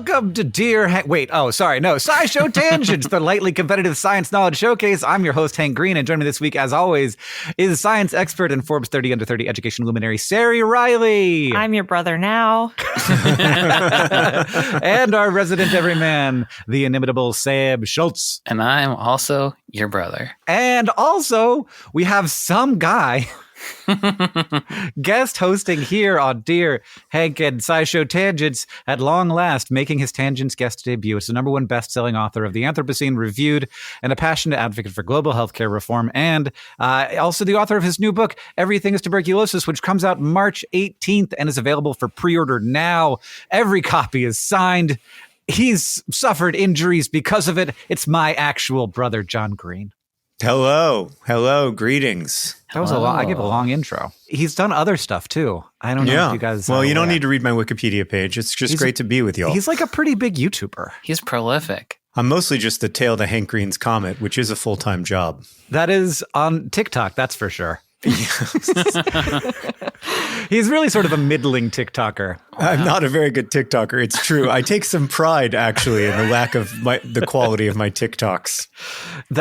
Welcome to SciShow Tangents, the lightly competitive science knowledge showcase. I'm your host, Hank Green, and joining me this week, as always, is science expert and Forbes 30 Under 30 education luminary, Sari Riley. I'm your brother now. And our resident everyman, the inimitable Seb Schultz. And I'm also your brother. And also, we have some guy guest hosting here on Dear Hank and SciShow Tangents at long last, making his Tangents guest debut. It's the #1 best-selling author of The Anthropocene Reviewed and a passionate advocate for global healthcare reform, and also the author of his new book, Everything is Tuberculosis, which comes out March 18th and is available for pre-order now. Every copy is signed. He's suffered injuries because of it. It's my actual brother, John Green. Hello, greetings. That was I gave a long intro. He's done other stuff too. I don't know if you guys. Well, you don't need to read my Wikipedia page. It's just great to be with y'all. He's like a pretty big YouTuber. He's prolific. I'm mostly just the tail to Hank Green's comet, which is a full-time job. That is on TikTok, that's for sure. He's really sort of a middling TikToker. Wow. I'm not a very good TikToker. It's true. I take some pride, actually, in the lack of the quality of my TikToks.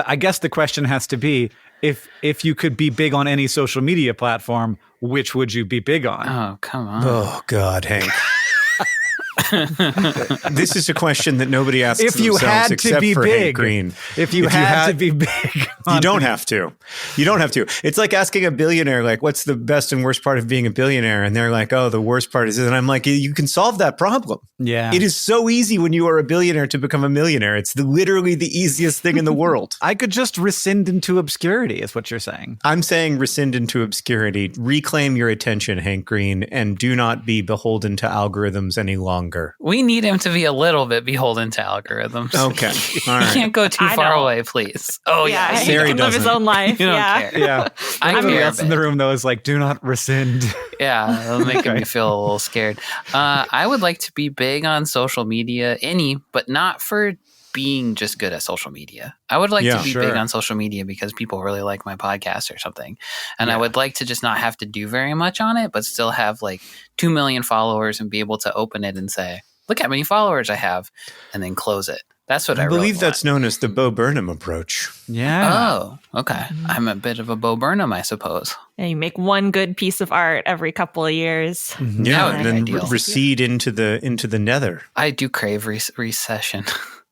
I guess the question has to be, if you could be big on any social media platform, which would you be big on? Oh, come on. Oh, God, Hank. This is a question that nobody asks if you themselves had except to be for big, Hank Green. If you had to be big. You don't have to. You don't have to. It's like asking a billionaire, like, what's the best and worst part of being a billionaire? And they're like, oh, the worst part is this. And I'm like, you can solve that problem. Yeah. It is so easy when you are a billionaire to become a millionaire. It's literally the easiest thing in the world. I could just rescind into obscurity, is what you're saying. I'm saying rescind into obscurity. Reclaim your attention, Hank Green, and do not be beholden to algorithms any longer. We need him to be a little bit beholden to algorithms. Okay. All right. He can't go too far away, please. Oh, yeah. He can live his own life. You don't care. Yeah. Everybody else in the room, though, is like, do not rescind. Yeah, it'll make me feel a little scared. I would like to be big on social media, but not for being just good at social media. I would like to be big on social media because people really like my podcast or something. And I would like to just not have to do very much on it, but still have like 2 million followers and be able to open it and say, look how many followers I have, and then close it. That's what I really believe want. That's known as the Bo Burnham approach. Yeah. Oh, okay. I'm a bit of a Bo Burnham, I suppose. Yeah, you make one good piece of art every couple of years. Mm-hmm. Yeah, and then recede into the nether. I do crave recession.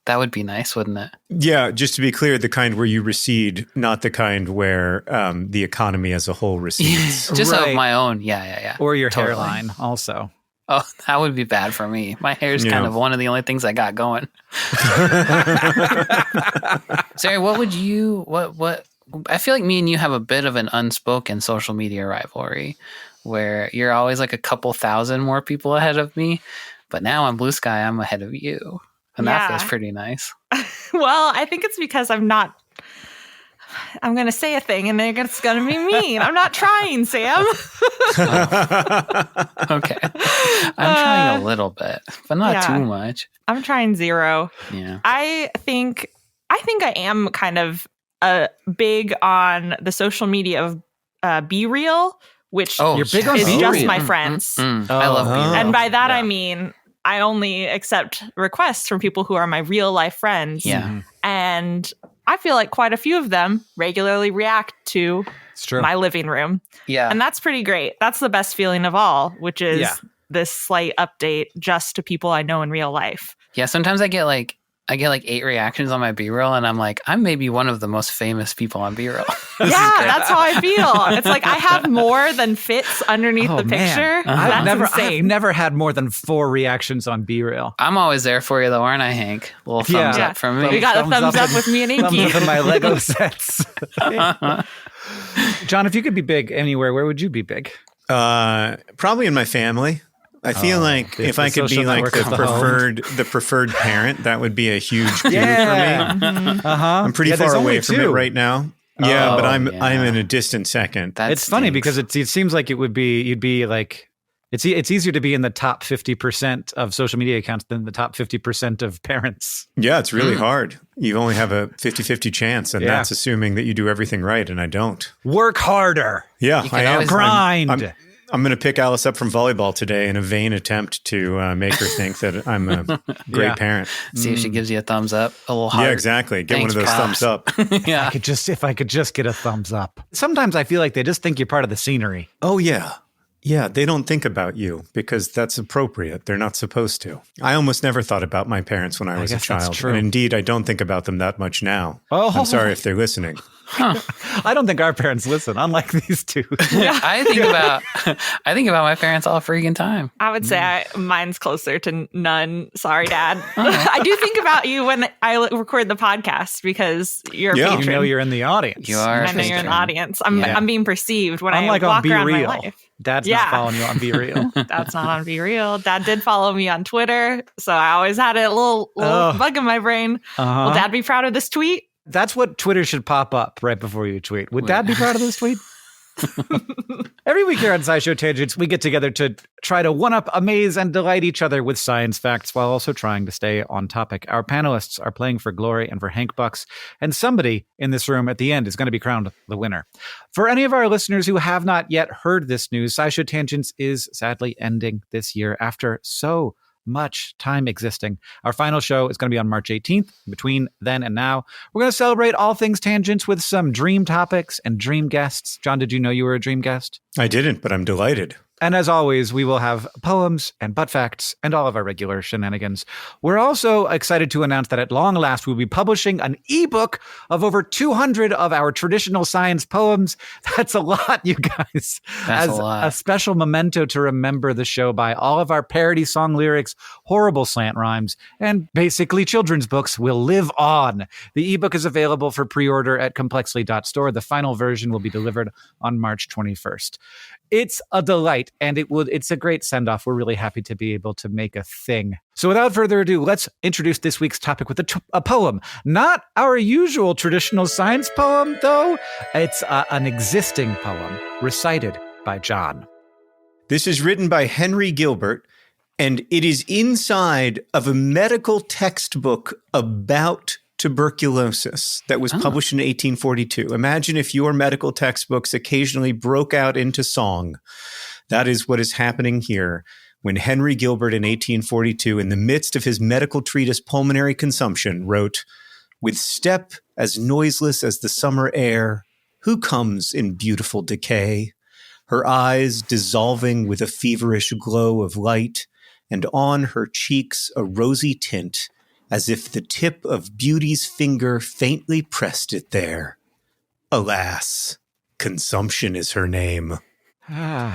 That would be nice, wouldn't it? Yeah, just to be clear, the kind where you recede, not the kind where the economy as a whole recedes. Just of my own. Yeah. Or your hairline also. Oh, that would be bad for me. My hair is kind of one of the only things I got going. Sari, what I feel like me and you have a bit of an unspoken social media rivalry where you're always like a couple thousand more people ahead of me. But now on Blue Sky, I'm ahead of you. And that feels pretty nice. Well, I think it's because I'm going to say a thing and it's going to be mean. I'm not trying, Sam. Okay. I'm trying a little bit, but not too much. I'm trying 0. Yeah. I think I am kind of big on the social media of Be Real, which you're big on is Be just Real. my friends. I love Be Real. And by that, I mean, I only accept requests from people who are my real life friends. Yeah. And I feel like quite a few of them regularly react to my living room. Yeah. And that's pretty great. That's the best feeling of all, which is this slight update just to people I know in real life. Yeah. Sometimes I get like 8 reactions on my B-roll, and I'm like, I'm maybe one of the most famous people on B-roll. That's how I feel. It's like I have more than fits underneath the picture. I've never had more than 4 reactions on B-Reel. I'm always there for you, though, aren't I, Hank? A little thumbs up from me. You got a thumbs up with me and Inky. Thumbs up in my Lego sets. John, if you could be big anywhere, where would you be big? Probably in my family. I feel like if I could be like the preferred parent, that would be a huge cue for me. I'm pretty far away from it right now. Yeah, but I'm in a distant second. It's funny because it seems like you'd be like, it's easier to be in the top 50% of social media accounts than the top 50% of parents. Yeah, it's really hard. You only have a 50-50 chance, and that's assuming that you do everything right, and I don't. Work harder. Yeah, I am. Grind. I'm going to pick Alice up from volleyball today in a vain attempt to make her think that I'm a great parent. See if she gives you a thumbs up, a little heart. Yeah, exactly. Get one of those thumbs up. Yeah. If I could just get a thumbs up. Sometimes I feel like they just think you're part of the scenery. Oh, yeah. Yeah, they don't think about you because that's appropriate. They're not supposed to. I almost never thought about my parents when I was a child. That's true. And indeed, I don't think about them that much now. Oh. I'm sorry if they're listening. Huh. I don't think our parents listen, unlike these two. Yeah, I think about my parents all freaking time. I would say mine's closer to none. Sorry, Dad. I do think about you when I record the podcast because you're a patron. You know you're in the audience. You are. I know you're in the audience. I'm being perceived when I walk around my life. Dad's not following you on Be Real. Dad's not on Be Real. Dad did follow me on Twitter, so I always had a little bug in my brain. Will Dad be proud of this tweet? That's what Twitter should pop up right before you tweet. Would Dad be proud of this tweet? Every week here on SciShow Tangents, we get together to try to one-up, amaze, and delight each other with science facts while also trying to stay on topic. Our panelists are playing for glory and for Hank Bucks, and somebody in this room at the end is going to be crowned the winner. For any of our listeners who have not yet heard this news, SciShow Tangents is sadly ending this year after so much time existing. Our final show is going to be on March 18th. Between then and now, we're going to celebrate all things tangents with some dream topics and dream guests. John, did you know you were a dream guest? I didn't, but I'm delighted. And as always, we will have poems and butt facts and all of our regular shenanigans. We're also excited to announce that at long last, we'll be publishing an ebook of over 200 of our traditional science poems. That's a lot, you guys. That's a lot. A special memento to remember the show by, all of our parody song lyrics, horrible slant rhymes, and basically children's books will live on. The ebook is available for pre-order at complexly.store. The final version will be delivered on March 21st. It's a delight, and it's a great send-off. We're really happy to be able to make a thing. So without further ado, let's introduce this week's topic with a poem. Not our usual traditional science poem, though. It's an existing poem recited by John. This is written by Henry Gilbert, and it is inside of a medical textbook about tuberculosis that was published in 1842. Imagine if your medical textbooks occasionally broke out into song. That is what is happening here when Henry Gilbert in 1842, in the midst of his medical treatise Pulmonary Consumption, wrote, "With step as noiseless as the summer air, who comes in beautiful decay? Her eyes dissolving with a feverish glow of light, and on her cheeks a rosy tint, as if the tip of beauty's finger faintly pressed it there. Alas, consumption is her name."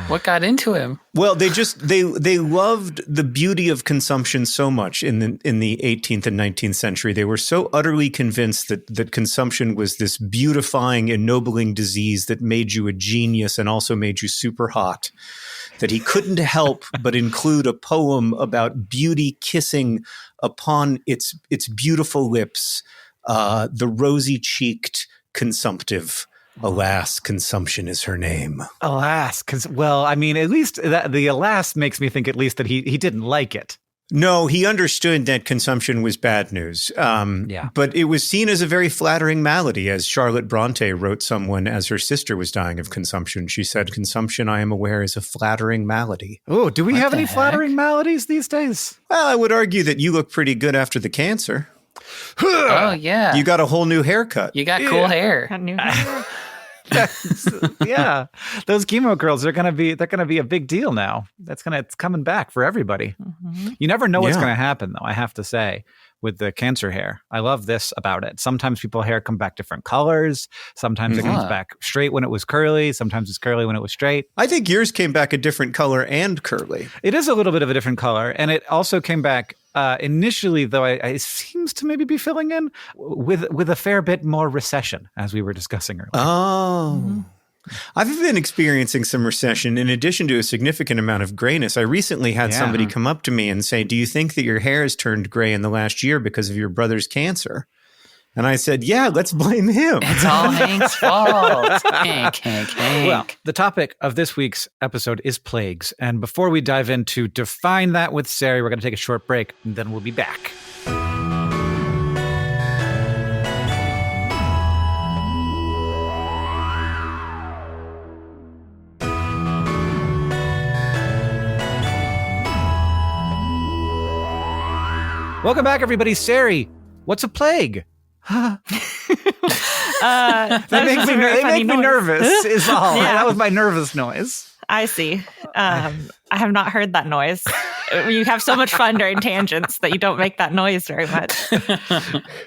What got into him? Well, they loved the beauty of consumption so much in the 18th and 19th century. They were so utterly convinced that consumption was this beautifying, ennobling disease that made you a genius and also made you super hot, that he couldn't help but include a poem about beauty kissing upon its beautiful lips, the rosy-cheeked consumptive. Alas, consumption is her name. Alas, at least the alas makes me think at least that he didn't like it. No, he understood that consumption was bad news. But it was seen as a very flattering malady, as Charlotte Bronte wrote someone as her sister was dying of consumption. She said, "Consumption, I am aware, is a flattering malady." Oh, do we have any flattering maladies these days? Well, I would argue that you look pretty good after the cancer. Oh, yeah. You got a whole new haircut. You got cool hair. Got new hair. Yeah, those chemo girls they're gonna be a big deal now. It's coming back for everybody. Mm-hmm. You never know what's gonna happen, though. I have to say, with the cancer hair, I love this about it. Sometimes people's hair come back different colors. Sometimes it comes back straight when it was curly. Sometimes it's curly when it was straight. I think yours came back a different color and curly. It is a little bit of a different color, and it also came back. Initially, though, it seems to maybe be filling in with a fair bit more recession, as we were discussing earlier. Oh. Mm-hmm. I've been experiencing some recession in addition to a significant amount of grayness. I recently had somebody come up to me and say, "Do you think that your hair has turned gray in the last year because of your brother's cancer?" And I said, "Yeah, let's blame him." It's all Hank's fault. Hank. Well, the topic of this week's episode is plagues. And before we dive in to define that with Sari, we're going to take a short break, and then we'll be back. Welcome back, everybody. Sari, what's a plague? They make me nervous, is all. Yeah. That was my nervous noise. I see. I have not heard that noise. You have so much fun during tangents that you don't make that noise very much.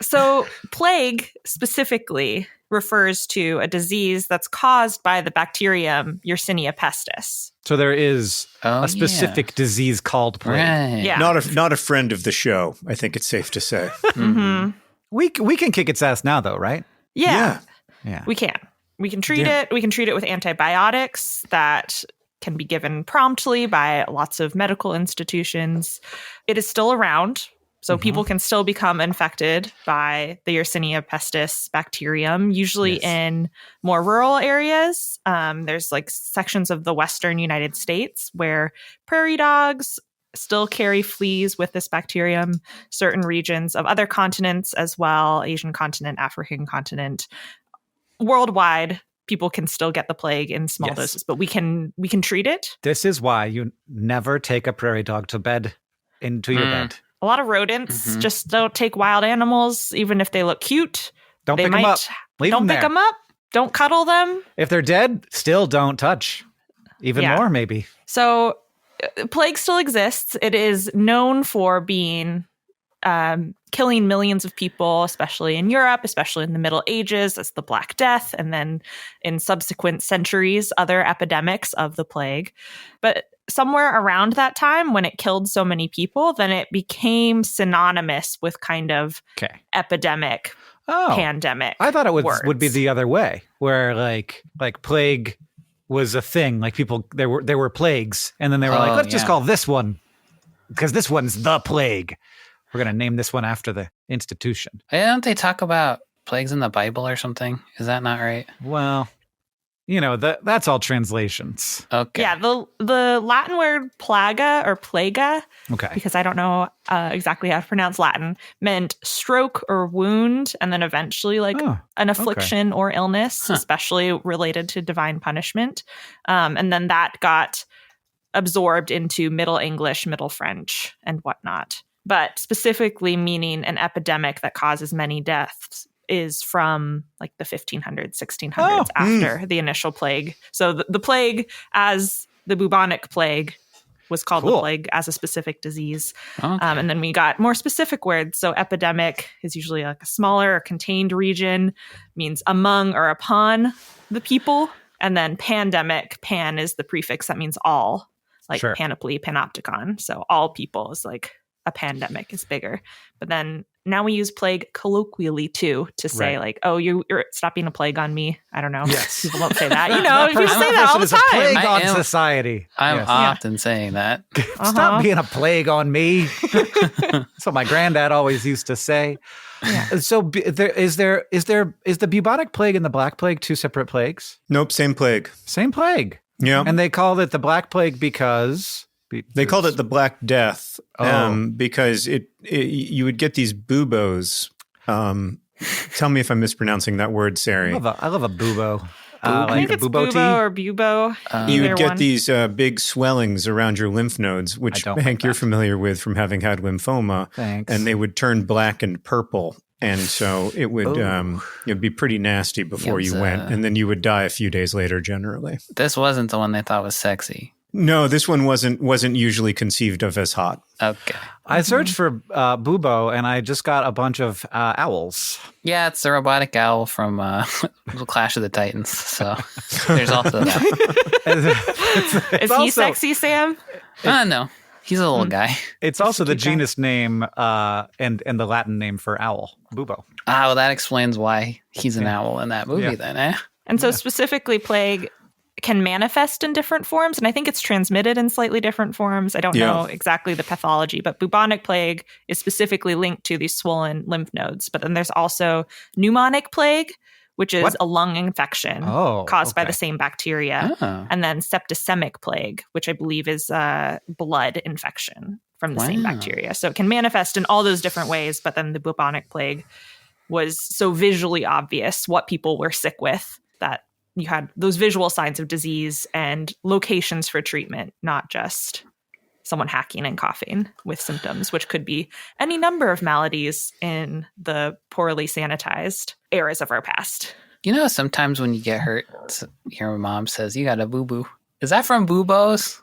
So plague specifically refers to a disease that's caused by the bacterium Yersinia pestis. So there is a specific disease called plague. Right. Yeah. Not a friend of the show, I think it's safe to say. Mm-hmm. We can kick its ass now, though, right? Yeah. Yeah. We can. We can treat it. We can treat it with antibiotics that can be given promptly by lots of medical institutions. It is still around. So people can still become infected by the Yersinia pestis bacterium, usually in more rural areas. There's like sections of the western United States where prairie dogs still carry fleas with this bacterium, certain regions of other continents as well, Asian continent, African continent. Worldwide, people can still get the plague in small doses, but we can treat it. This is why you never take a prairie dog to bed, into your bed. A lot of rodents just don't take wild animals, even if they look cute. Don't pick them up. Leave don't them pick there. them up. Don't cuddle them. If they're dead, still don't touch. Even more, maybe. So plague still exists. It is known for being killing millions of people, especially in Europe, especially in the Middle Ages, as the Black Death, and then in subsequent centuries, other epidemics of the plague. But somewhere around that time, when it killed so many people, then it became synonymous with kind of epidemic, pandemic. I thought it would be the other way, where like plague was a thing. Like people, there were plagues, and then they were like, let's just call this one, because this one's the plague. We're going to name this one after the institution. Don't they talk about plagues in the Bible or something? Is that not right? Well, that's all translations. Okay. Yeah, the Latin word plaga or plaga, because I don't know exactly how to pronounce Latin, meant stroke or wound, and then eventually an affliction or illness, especially related to divine punishment. And then that got absorbed into Middle English, Middle French, and whatnot. But specifically meaning an epidemic that causes many deaths is from like the 1500s, 1600s after the initial plague. So the plague as the bubonic plague was called the plague as a specific disease. And then we got more specific words. So epidemic is usually like a smaller or contained region, means among or upon the people. And then pandemic, pan is the prefix that means all, like panoply, panopticon. So all people is like a pandemic is bigger. But then now we use plague colloquially too to say like, oh, you're stop being a plague on me. I don't know. Yes. People don't say that. People say that all the time. A plague on society. I'm often saying that. Stop being a plague on me. That's what my granddad always used to say. Yeah. So is the bubonic plague and the black plague two separate plagues? Nope, same plague. Same plague. Yeah. And they called it the black plague because they called it the Black Death because you would get these buboes. Tell me if I'm mispronouncing that word, Sari. I love a bubo. I think it's bubo or bubo. You would get these big swellings around your lymph nodes, which Hank, you're familiar with from having had lymphoma. Thanks. And they would turn black and purple. And so it would it'd be pretty nasty before you went. And then you would die a few days later, generally. This wasn't the one they thought was sexy. No, this one wasn't usually conceived of as hot. Okay. I searched for bubo, and I just got a bunch of owls. Yeah, it's the robotic owl from Clash of the Titans. So there's also that. Is he sexy, Sam? No. He's a little guy. It's also the genus name and the Latin name for owl, bubo. Well, that explains why he's an owl in that movie then, eh? And so specifically plague can manifest in different forms, and I think it's transmitted in slightly different forms. I don't know exactly the pathology, but bubonic plague is specifically linked to these swollen lymph nodes. But then there's also pneumonic plague, which is a lung infection caused by the same bacteria. And then septicemic plague, which I believe is a blood infection from the same bacteria. So it can manifest in all those different ways, but then the bubonic plague was so visually obvious what people were sick with that you had those visual signs of disease and locations for treatment, not just someone hacking and coughing with symptoms, which could be any number of maladies in the poorly sanitized eras of our past. Sometimes when you get hurt, your mom says, you got a boo-boo. Is that from Boobos?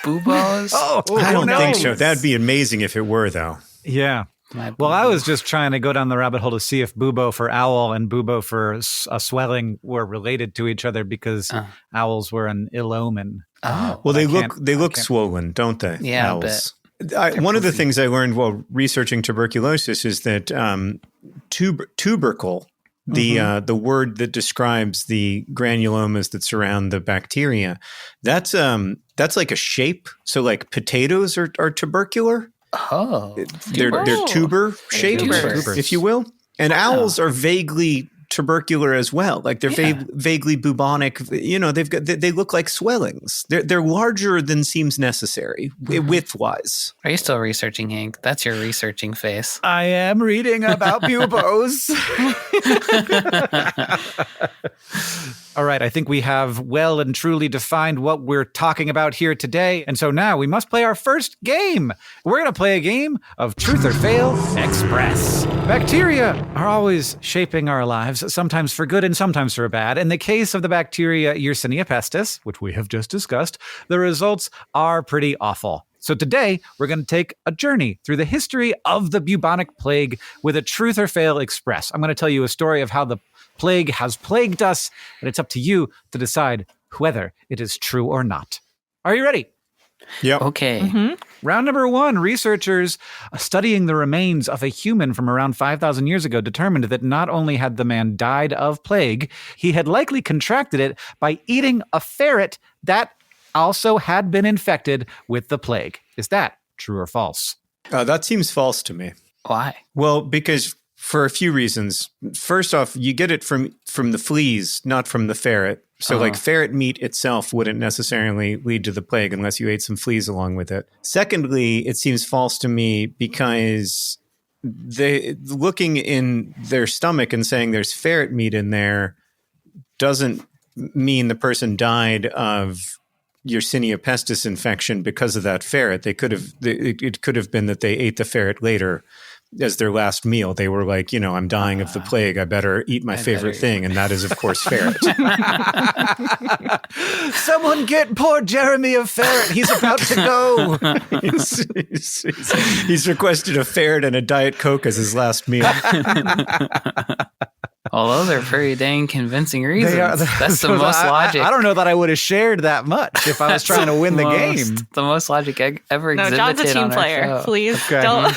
Boobos? I don't think so. That'd be amazing if it were, though. Yeah. Well, I was just trying to go down the rabbit hole to see if bubo for owl and bubo for a swelling were related to each other because owls were an ill omen. Oh, well, they look swollen, don't they? Yeah, owls. One of the things I learned while researching tuberculosis is that tubercle, the word that describes the granulomas that surround the bacteria, that's like a shape. So like potatoes are tubercular. Oh, they're tuber shaped, if you will. And owls are vaguely tubercular as well. Like they're vaguely bubonic. They look like swellings. They're larger than seems necessary width wise. Are you still researching, Hank? That's your researching face. I am reading about bubos. All right, I think we have well and truly defined what we're talking about here today. And so now we must play our first game. We're going to play a game of Truth or Fail Express. Bacteria are always shaping our lives, sometimes for good and sometimes for bad. In the case of the bacteria Yersinia pestis, which we have just discussed, the results are pretty awful. So today, we're going to take a journey through the history of the bubonic plague with a Truth or Fail Express. I'm going to tell you a story of how the plague has plagued us, and it's up to you to decide whether it is true or not. Are you ready? Yep. Okay. Mm-hmm. Round number 1, researchers studying the remains of a human from around 5,000 years ago determined that not only had the man died of plague, he had likely contracted it by eating a ferret that also had been infected with the plague. Is that true or false? That seems false to me. Why? Well, because for a few reasons. First off, you get it from the fleas, not from the ferret. So like ferret meat itself wouldn't necessarily lead to the plague unless you ate some fleas along with it. Secondly, it seems false to me because looking in their stomach and saying there's ferret meat in there doesn't mean the person died of Yersinia pestis infection because of that ferret. It could have been that they ate the ferret later as their last meal. They were like, I'm dying of the plague. I better eat my favorite thing. And that is, of course, ferret. Someone get poor Jeremy a ferret. He's about to go. He's requested a ferret and a Diet Coke as his last meal. Well, those are pretty dang convincing reasons. That's the most logic. I don't know that I would have shared that much if I was trying to win the game. The most logic ever exhibited. No, John's a team player. Please don't.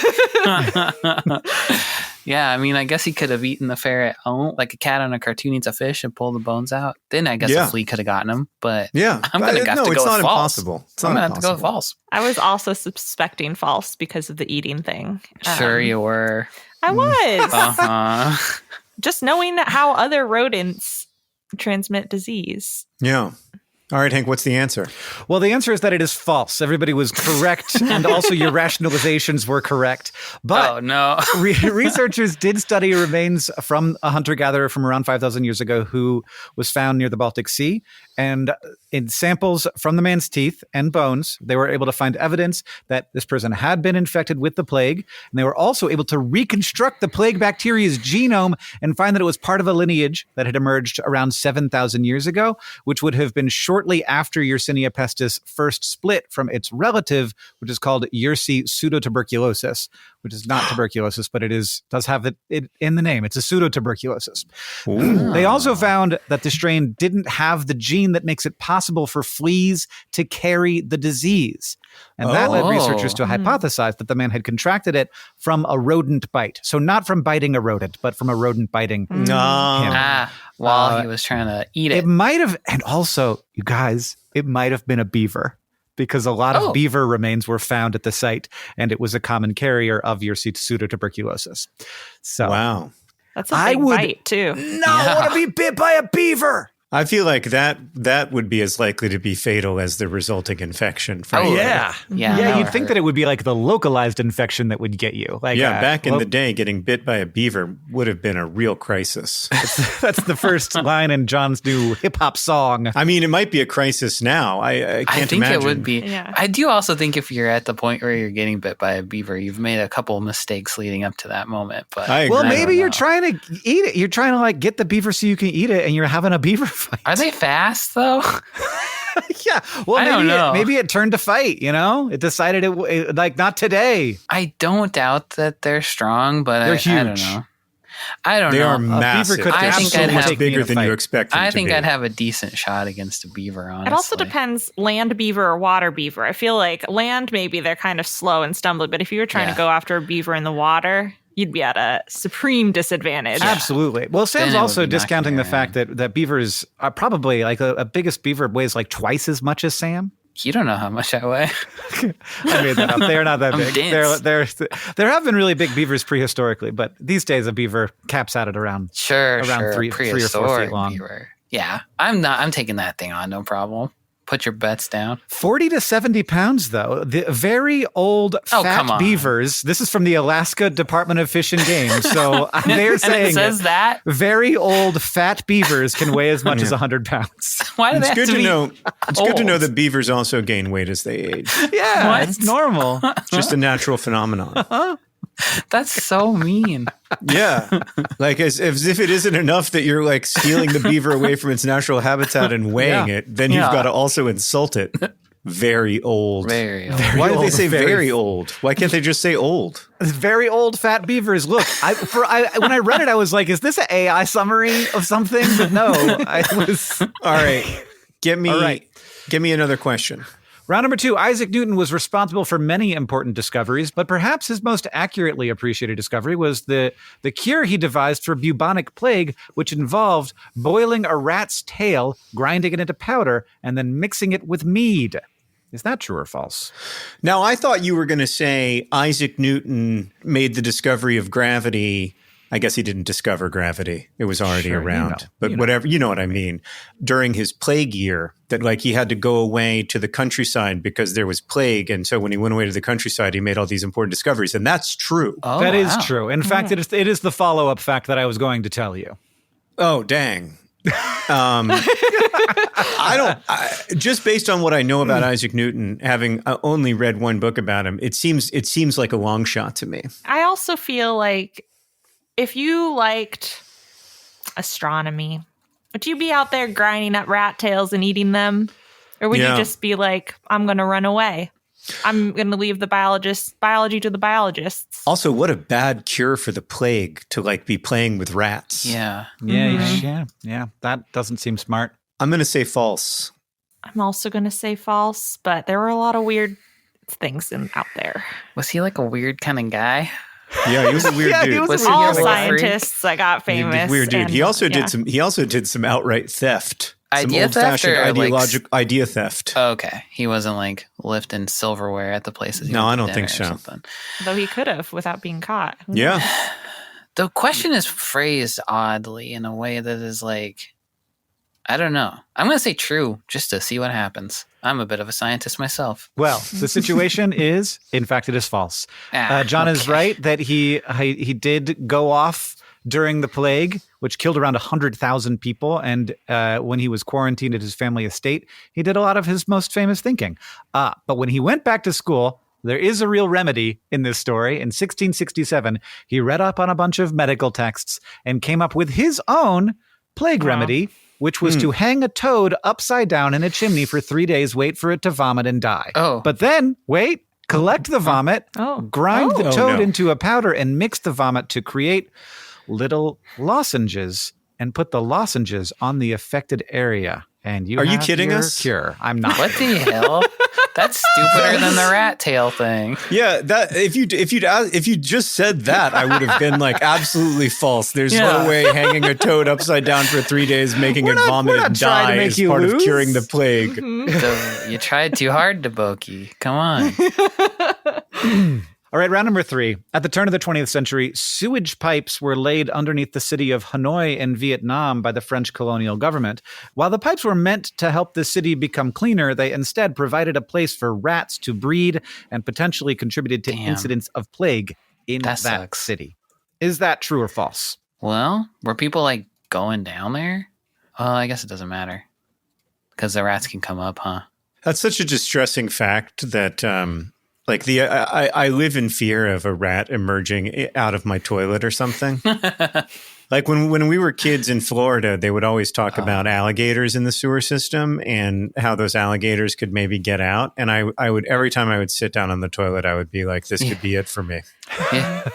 Yeah, I mean, I guess he could have eaten the ferret like a cat on a cartoon eats a fish and pulled the bones out. Then I guess a flea could have gotten him. But I'm going to have to go with false. Impossible. I'm going to have to go with false. I was also suspecting false because of the eating thing. Sure you were. I was. Uh-huh. Just knowing how other rodents transmit disease. Yeah. All right, Hank, what's the answer? Well, the answer is that it is false. Everybody was correct, and also your rationalizations were correct. But researchers did study remains from a hunter-gatherer from around 5,000 years ago who was found near the Baltic Sea. And in samples from the man's teeth and bones, they were able to find evidence that this person had been infected with the plague. And they were also able to reconstruct the plague bacteria's genome and find that it was part of a lineage that had emerged around 7,000 years ago, which would have been shortly after Yersinia pestis first split from its relative, which is called Yersi pseudotuberculosis, which is not tuberculosis, but does have it in the name. It's a pseudotuberculosis. They also found that the strain didn't have the gene that makes it possible for fleas to carry the disease. And that led researchers to hypothesize that the man had contracted it from a rodent bite. So not from biting a rodent, but from a rodent biting him. While he was trying to eat it. It might have, and also, you guys, it might have been a beaver. Because a lot of beaver remains were found at the site, and it was a common carrier of Yersinia pseudotuberculosis. So, wow. That's a big bite, too. I want to be bit by a beaver. I feel like that would be as likely to be fatal as the resulting infection. Yeah. You'd think that it would be like the localized infection that would get you. Like, back in the day, getting bit by a beaver would have been a real crisis. That's the first line in John's new hip hop song. I mean, it might be a crisis now. I can't imagine. I think it would be. Yeah. I do also think if you're at the point where you're getting bit by a beaver, you've made a couple mistakes leading up to that moment. But maybe you're trying to eat it. You're trying to like get the beaver so you can eat it, and you're having a beaver fight. Are they fast though? Yeah. Well, I don't know. Maybe it turned to fight, It decided it like not today. I don't doubt that they're strong, but they're huge. I don't know. I don't know. They are massive. I think I'd have bigger than you expect them to be. I think I'd have a decent shot against a beaver, honestly. It also depends land beaver or water beaver. I feel like land, maybe they're kind of slow and stumbly, but if you were trying to go after a beaver in the water, you'd be at a supreme disadvantage. Yeah. Absolutely. Well, Sam's also discounting the fact that beavers are probably like a biggest beaver weighs like twice as much as Sam. You don't know how much I weigh. I made that up. They're not that big. There have been really big beavers prehistorically, but these days a beaver caps out at around 3 or 4 feet long. Beaver. Yeah, I'm taking that thing on, no problem. Put your bets down. 40 to 70 pounds, though. The very old fat beavers. This is from the Alaska Department of Fish and Game. So they're saying it says that very old fat beavers can weigh as much as 100 pounds. Why do they have to be know? It's good to know that beavers also gain weight as they age. Yeah, it's normal. Just a natural phenomenon. That's so mean. Yeah. Like as if it isn't enough that you're like stealing the beaver away from its natural habitat and weighing it, then you've got to also insult it. Very old. Very old. Why do they say very old? Why can't they just say old? Very old fat beavers. Look, when I read it, I was like, is this an AI summary of something? But no, I was. All right. Give me another question. Round number 2, Isaac Newton was responsible for many important discoveries, but perhaps his most accurately appreciated discovery was the cure he devised for bubonic plague, which involved boiling a rat's tail, grinding it into powder, and then mixing it with mead. Is that true or false? Now, I thought you were going to say Isaac Newton made the discovery of gravity. I guess he didn't discover gravity. It was already around. But whatever, you know what I mean. During his plague year, that like he had to go away to the countryside because there was plague. And so when he went away to the countryside, he made all these important discoveries. And that's true. Oh, that is true. In fact, it is the follow-up fact that I was going to tell you. Oh, dang. Just based on what I know about Isaac Newton, having only read one book about him, it seems like a long shot to me. I also feel like if you liked astronomy, would you be out there grinding up rat tails and eating them? Or would you just be like, I'm going to run away? I'm going to leave the biology to the biologists. Also, what a bad cure for the plague to like be playing with rats. Yeah. Yeah. That doesn't seem smart. I'm going to say false. I'm also going to say false, but there were a lot of weird things out there. Was he like a weird kind of guy? Yeah, he was a weird dude. All scientists that got famous. Weird dude. He also did some outright theft. Idea theft or idea theft. Okay, he wasn't like lifting silverware at the places. No, I don't think so. Though he could have without being caught. Yeah. The question is phrased oddly in a way that is like, I don't know. I'm going to say true just to see what happens. I'm a bit of a scientist myself. Well, the situation is, in fact, it is false. John is right that he did go off during the plague, which killed around 100,000 people. And when he was quarantined at his family estate, he did a lot of his most famous thinking. But when he went back to school, there is a real remedy in this story. In 1667, he read up on a bunch of medical texts and came up with his own plague remedy, which was to hang a toad upside down in a chimney for 3 days, wait for it to vomit and die. Oh. But then, collect the vomit, grind the toad into a powder, and mix the vomit to create little lozenges and put the lozenges on the affected area. And Are you kidding us? Cure. I'm not. What the hell? That's stupider than the rat tail thing. Yeah, that if you just said that, I would have been like absolutely false. There's no way hanging a toad upside down for 3 days, making it vomit and die is part of curing the plague. So you tried too hard, Deboki. Come on. All right, round number 3. At the turn of the 20th century, sewage pipes were laid underneath the city of Hanoi in Vietnam by the French colonial government. While the pipes were meant to help the city become cleaner, they instead provided a place for rats to breed and potentially contributed to incidents of plague in that city. Is that true or false? Well, were people like going down there? Well, I guess it doesn't matter because the rats can come up, huh? That's such a distressing fact that I live in fear of a rat emerging out of my toilet or something. Like when we were kids in Florida, they would always talk about alligators in the sewer system and how those alligators could maybe get out. And I would, every time I would sit down on the toilet, I would be like, this could be it for me. Yeah.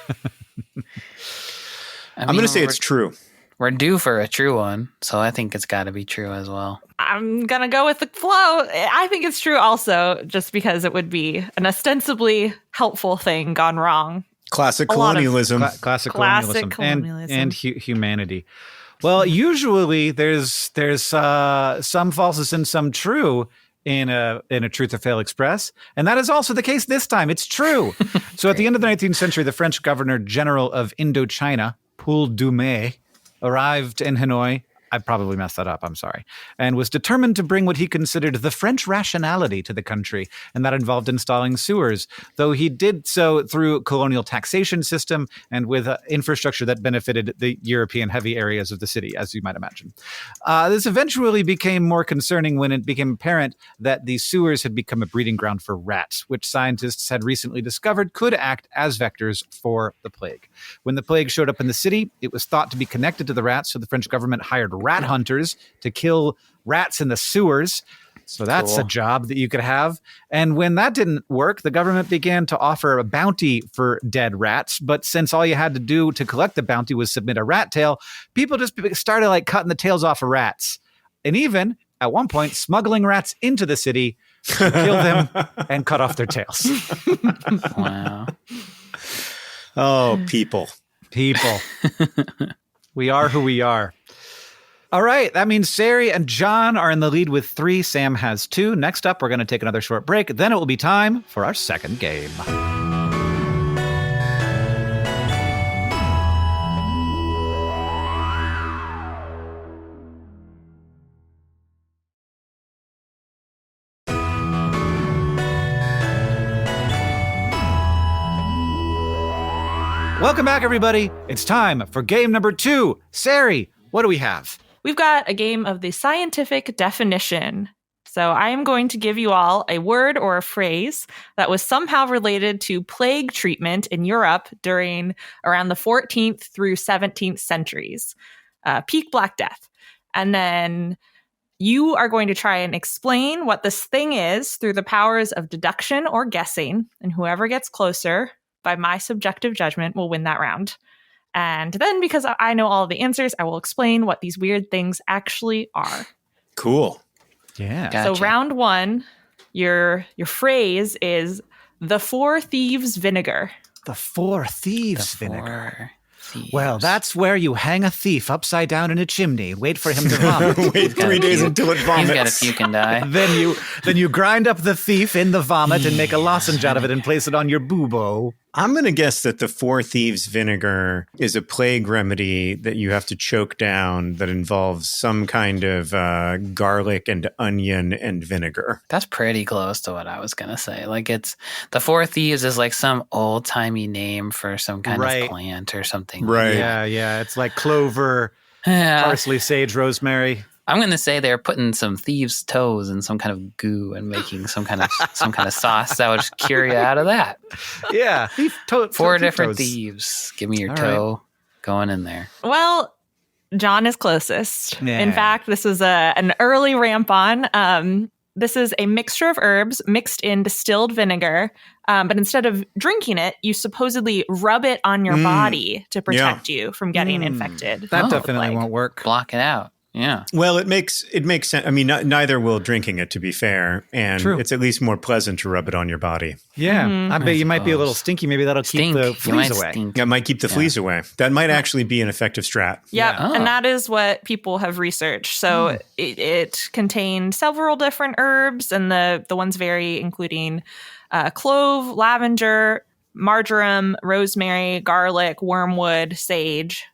I'm going to say it's true. We're due for a true one, so I think it's got to be true as well. I'm going to go with the flow. I think it's true also, just because it would be an ostensibly helpful thing gone wrong. Classic colonialism. Classic colonialism. And humanity. Well, usually there's some falses and some true in a Truth or Fail Express. And that is also the case this time. It's true. So at the end of the 19th century, the French Governor General of Indochina, Paul Dumais, arrived in Hanoi. I probably messed that up, I'm sorry, and was determined to bring what he considered the French rationality to the country, and that involved installing sewers, though he did so through colonial taxation system and with infrastructure that benefited the European heavy areas of the city, as you might imagine. This eventually became more concerning when it became apparent that the sewers had become a breeding ground for rats, which scientists had recently discovered could act as vectors for the plague. When the plague showed up in the city, it was thought to be connected to the rats, so the French government hired rat hunters to kill rats in the sewers. So that's a job that you could have. And when that didn't work, the government began to offer a bounty for dead rats. But since all you had to do to collect the bounty was submit a rat tail, people just started like cutting the tails off of rats. And even at one point, smuggling rats into the city to kill them and cut off their tails. Wow. Oh, people. We are who we are. All right, that means Sari and John are in the lead with 3. Sam has 2. Next up, we're going to take another short break. Then it will be time for our second game. Welcome back, everybody. It's time for game number 2. Sari, what do we have? We've got a game of the scientific definition. So I am going to give you all a word or a phrase that was somehow related to plague treatment in Europe during around the 14th through 17th centuries, peak Black Death. And then you are going to try and explain what this thing is through the powers of deduction or guessing. And whoever gets closer, by my subjective judgment, will win that round. And then, because I know all of the answers, I will explain what these weird things actually are. Cool. Yeah. Gotcha. So round 1, your phrase is the 4 thieves vinegar. The 4 thieves vinegar. Well, that's where you hang a thief upside down in a chimney, wait for him to vomit. Wait 3 days until it vomits. He's got to puke and die. Then you grind up the thief in the vomit and make a lozenge out of it and place it on your bubo. I'm going to guess that the 4 thieves vinegar is a plague remedy that you have to choke down that involves some kind of garlic and onion and vinegar. That's pretty close to what I was going to say. Like it's the 4 thieves is like some old timey name for some kind of plant or something. Right. Yeah. It's like clover, parsley, sage, rosemary. I'm going to say they're putting some thieves' toes in some kind of goo and making some kind of sauce that would just cure you out of that. Yeah, 4 different thieves. Give me your toe going in there. Well, John is closest. Yeah. In fact, this is an early ramp on. This is a mixture of herbs mixed in distilled vinegar. But instead of drinking it, you supposedly rub it on your body to protect you from getting infected. That definitely won't work. Block it out. Yeah. Well, it makes sense. I mean, neither will drinking it, to be fair. And it's at least more pleasant to rub it on your body. Yeah. I bet you might be a little stinky. Maybe that'll keep the fleas away. Yeah, it might keep the fleas away. That might actually be an effective strat. Yeah. And that is what people have researched. So it contained several different herbs, and the ones vary, including clove, lavender, marjoram, rosemary, garlic, wormwood, sage,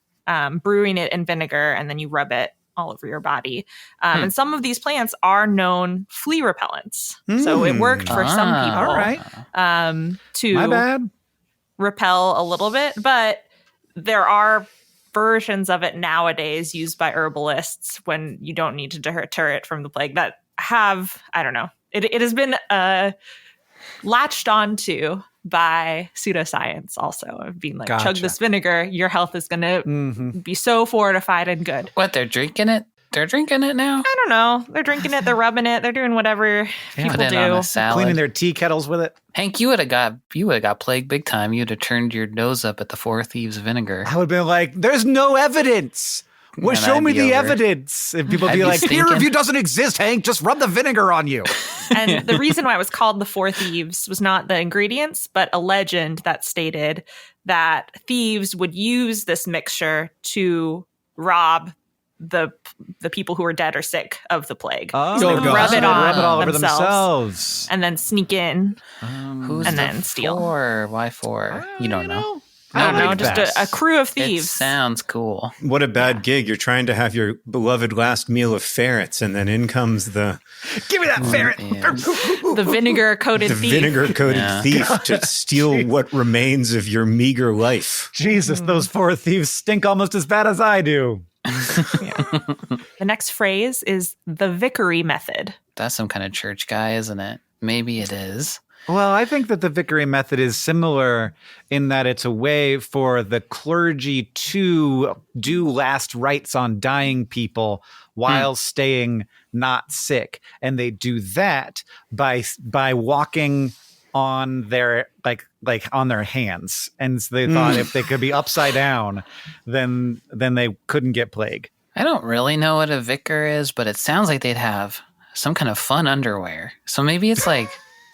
brewing it in vinegar, and then you rub it all over your body. And some of these plants are known flea repellents. So it worked for some people. All right. To My bad. repel a little bit, but there are versions of it nowadays used by herbalists when you don't need to deter it from the plague that have, I don't know, it has been latched onto by pseudoscience also, of being like, chug this vinegar, your health is going to be so fortified and good. What, they're drinking it? They're drinking it now? I don't know. They're drinking it, they're rubbing it, they're doing whatever people Put it do. on a salad. Cleaning their tea kettles with it. Hank, you would have got plagued big time. You'd have turned your nose up at the 4 Thieves vinegar. I would have been like, there's no evidence. Well, show me the evidence. And people be like, peer review doesn't exist, Hank. Just rub the vinegar on you. And the reason why it was called the 4 Thieves was not the ingredients, but a legend that stated that thieves would use this mixture to rob the people who were dead or sick of the plague. Oh, so rub it all over themselves. And then sneak in Who's and then steal. Why 4? You don't know. I don't know, just a crew of thieves. It sounds cool. What a bad gig. You're trying to have your beloved last meal of ferrets, and then in comes the... Give me that ferret! The vinegar-coated thief. The vinegar-coated thief to steal what remains of your meager life. Jesus, those 4 thieves stink almost as bad as I do. The next phrase is the Vicary method. That's some kind of church guy, isn't it? Maybe it is. Well, I think that the Vicary method is similar in that it's a way for the clergy to do last rites on dying people while staying not sick. And they do that by walking on their like on their hands. And so they thought if they could be upside down, then they couldn't get plague. I don't really know what a vicar is, but it sounds like they'd have some kind of fun underwear. So maybe it's like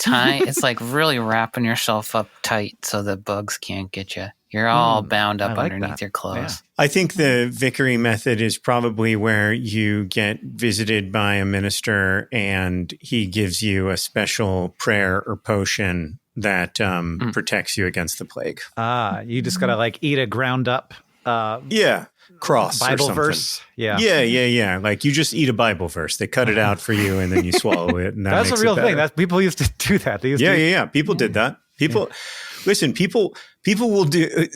it's like really wrapping yourself up tight so the bugs can't get you. You're all bound up underneath your clothes. Yeah. I think the Vicary method is probably where you get visited by a minister and he gives you a special prayer or potion that protects you against the plague. You just got to like eat a ground up cross Bible or something. verse. Yeah. Like you just eat a Bible verse. They cut it out for you and then you swallow it. And that's a real thing. That's people used to do that. They used People did that. Listen, people will do.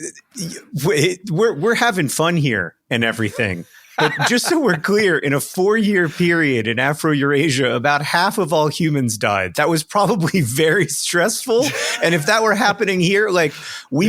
We're having fun here and everything. But just so we're clear, in a 4-year period in Afro-Eurasia, about half of all humans died. That was probably very stressful. And if that were happening here, like we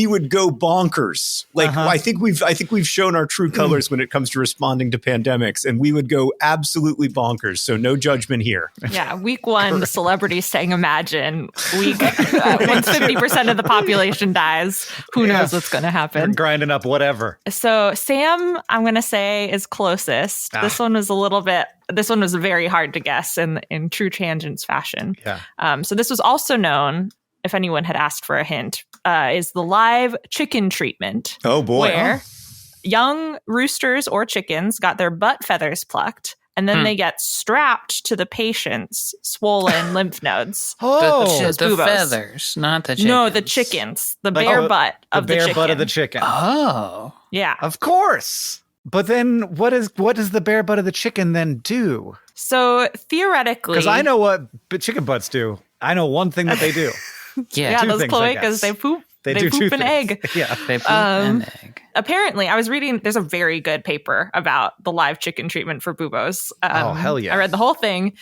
would go bonkers. Like I think we've shown our true colors when it comes to responding to pandemics, and we would go absolutely bonkers. So no judgment here. Yeah, week 1, the celebrities sang Imagine. Once 50% of the population dies, who knows what's going to happen? They're grinding up whatever. So Sam, I'm going to say, is closest. This one was very hard to guess in true Tangents fashion. So this was also known, if anyone had asked for a hint, is the live chicken treatment. Oh boy. Where young roosters or chickens got their butt feathers plucked and then they get strapped to the patient's swollen lymph nodes. The feathers, not the chickens. No, the chickens. The bare butt of the chicken. The bare butt of the chicken. Oh. Yeah. Of course. But then what does the bare butt of the chicken then do? So theoretically... Because I know what chicken butts do. I know one thing that they do. Those cloacas, they poop. They poop an egg. Yeah, they poop an egg. Apparently, I was reading, there's a very good paper about the live chicken treatment for buboes. Hell yeah. I read the whole thing.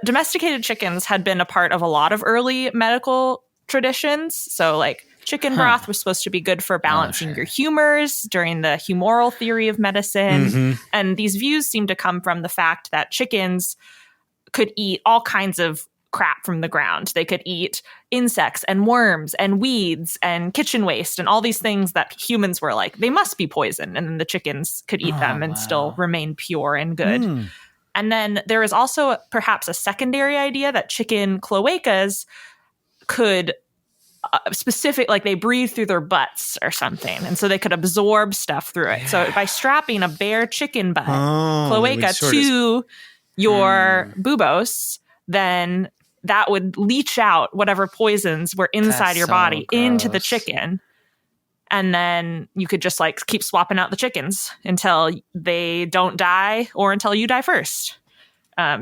Domesticated chickens had been a part of a lot of early medical traditions. So like chicken broth was supposed to be good for balancing your humors during the humoral theory of medicine. And these views seem to come from the fact that chickens could eat all kinds of crap from the ground. They could eat insects and worms and weeds and kitchen waste and all these things that humans were like, they must be poison. And then the chickens could eat them and still remain pure and good. And then there is also perhaps a secondary idea that chicken cloacas could like they breathe through their butts or something. And so they could absorb stuff through it. So by strapping a bare chicken butt cloaca to your bubos, then that would leach out whatever poisons were inside your body into the chicken. And then you could just like keep swapping out the chickens until they don't die or until you die first,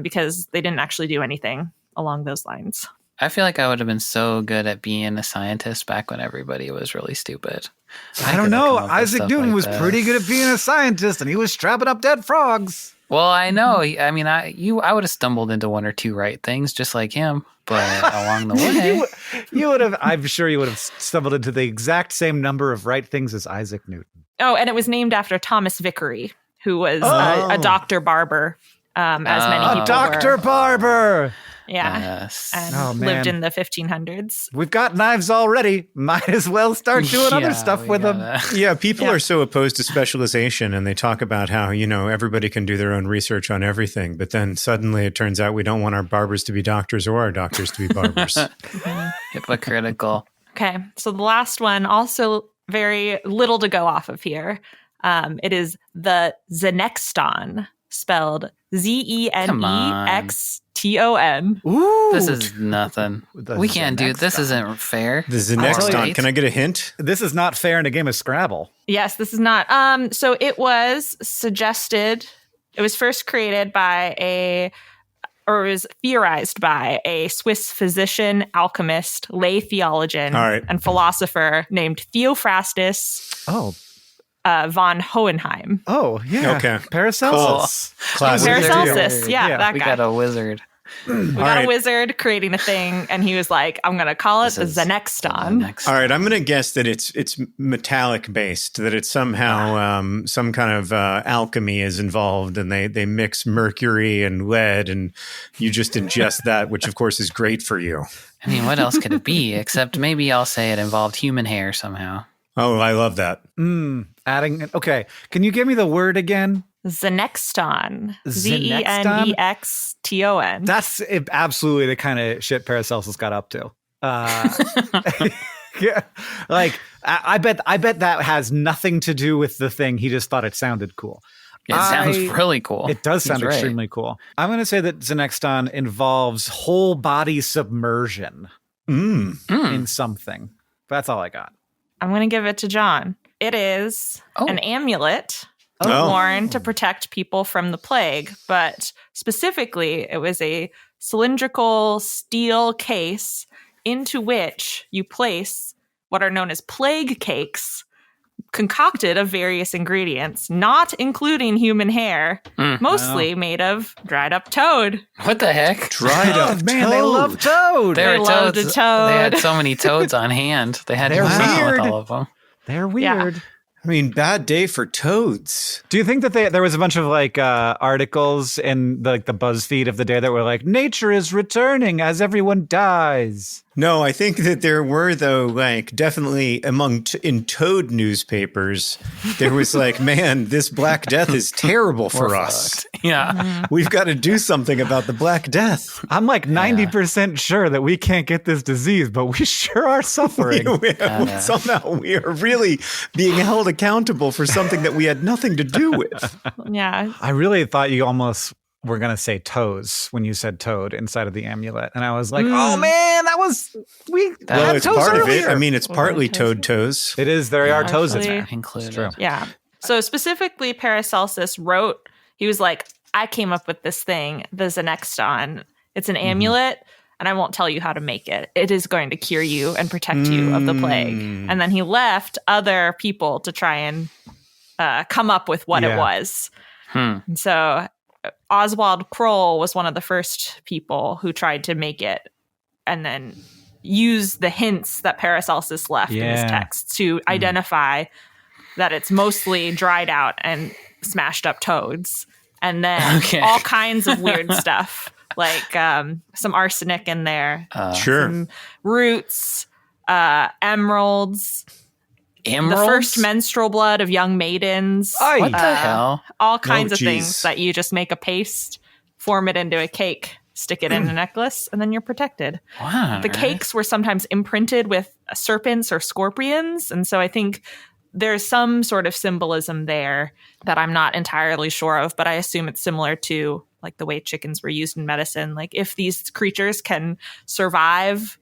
because they didn't actually do anything along those lines. I feel like I would have been so good at being a scientist back when everybody was really stupid. I don't know. Isaac Newton was pretty good at being a scientist, and he was strapping up dead frogs. Well, I know. I mean, I would have stumbled into one or two right things just like him, but along the way, you would have. I'm sure you would have stumbled into the exact same number of right things as Isaac Newton. Oh, and it was named after Thomas Vicary, who was a doctor barber, as many people Dr. Barber. Yeah. Yes. And lived in the 1500s. We've got knives already. Might as well start doing other stuff with them. Yeah, people are so opposed to specialization, and they talk about how, everybody can do their own research on everything. But then suddenly it turns out we don't want our barbers to be doctors or our doctors to be barbers. Hypocritical. Okay. So the last one, also very little to go off of here. It is the Zenexton, spelled Zenexton. Ooh, this is nothing. We can't do it. This isn't fair. The Zenexton. Can I get a hint? This is not fair in a game of Scrabble. Yes, this is not. So it was suggested. It was first created by it was theorized by a Swiss physician, alchemist, lay theologian, and philosopher named Theophrastus. Von Hohenheim. Oh, yeah. Okay. Paracelsus. Classic. Paracelsus. Yeah, that guy. We got a wizard. We got a wizard creating a thing, and he was like, I'm going to call it the Zenexton. All right, I'm going to guess that it's metallic based, that it's somehow some kind of alchemy is involved, and they mix mercury and lead, and you just ingest that, which of course is great for you. I mean, what else could it be? Except maybe I'll say it involved human hair somehow. Oh, I love that. Okay. Can you give me the word again? Zenexton. Zenexton. That's absolutely the kind of shit Paracelsus got up to. Yeah, like I bet that has nothing to do with the thing. He just thought it sounded cool. It sounds really cool. It does sound extremely cool. I'm going to say that Zenexton involves whole body submersion in something. That's all I got. I'm going to give it to John. It is an amulet worn to protect people from the plague, but specifically it was a cylindrical steel case into which you place what are known as plague cakes, concocted of various ingredients, not including human hair, mostly made of dried up toad. What the heck? Dried up toad. Man, they love toad. They loved a toad. They had so many toads on hand. They had to with all of them. They're weird. Yeah. I mean, bad day for toads. Do you think that there was a bunch of articles in the BuzzFeed of the day that were like, nature is returning as everyone dies? No, I think that there were, though, definitely in toad newspapers, there was man, this Black Death is terrible for us. Yeah. We've got to do something about the Black Death. I'm 90% sure that we can't get this disease, but we sure are suffering. Somehow we are really being held accountable for something that we had nothing to do with. Yeah. I really thought you almost were going to say toes when you said toad inside of the amulet. And I was like, oh man, it's toes part earlier. of it. I mean, it's partly toad toes. It is. There are toes in there. Included. True. Yeah. So specifically Paracelsus wrote, he was like, I came up with this thing, the Zenexton. It's an amulet, and I won't tell you how to make it. It is going to cure you and protect you of the plague. And then he left other people to try and come up with what it was. And so Oswald Kroll was one of the first people who tried to make it and then use the hints that Paracelsus left in his text to identify that it's mostly dried out and smashed up toads. And then all kinds of weird stuff, like some arsenic in there. Sure. Roots, emeralds. Emeralds? The first menstrual blood of young maidens. What the hell? All kinds of things that you just make a paste, form it into a cake, stick it in a necklace, and then you're protected. Wow. The cakes were sometimes imprinted with serpents or scorpions. And so I think there's some sort of symbolism there that I'm not entirely sure of, but I assume it's similar to like the way chickens were used in medicine. Like if these creatures can survive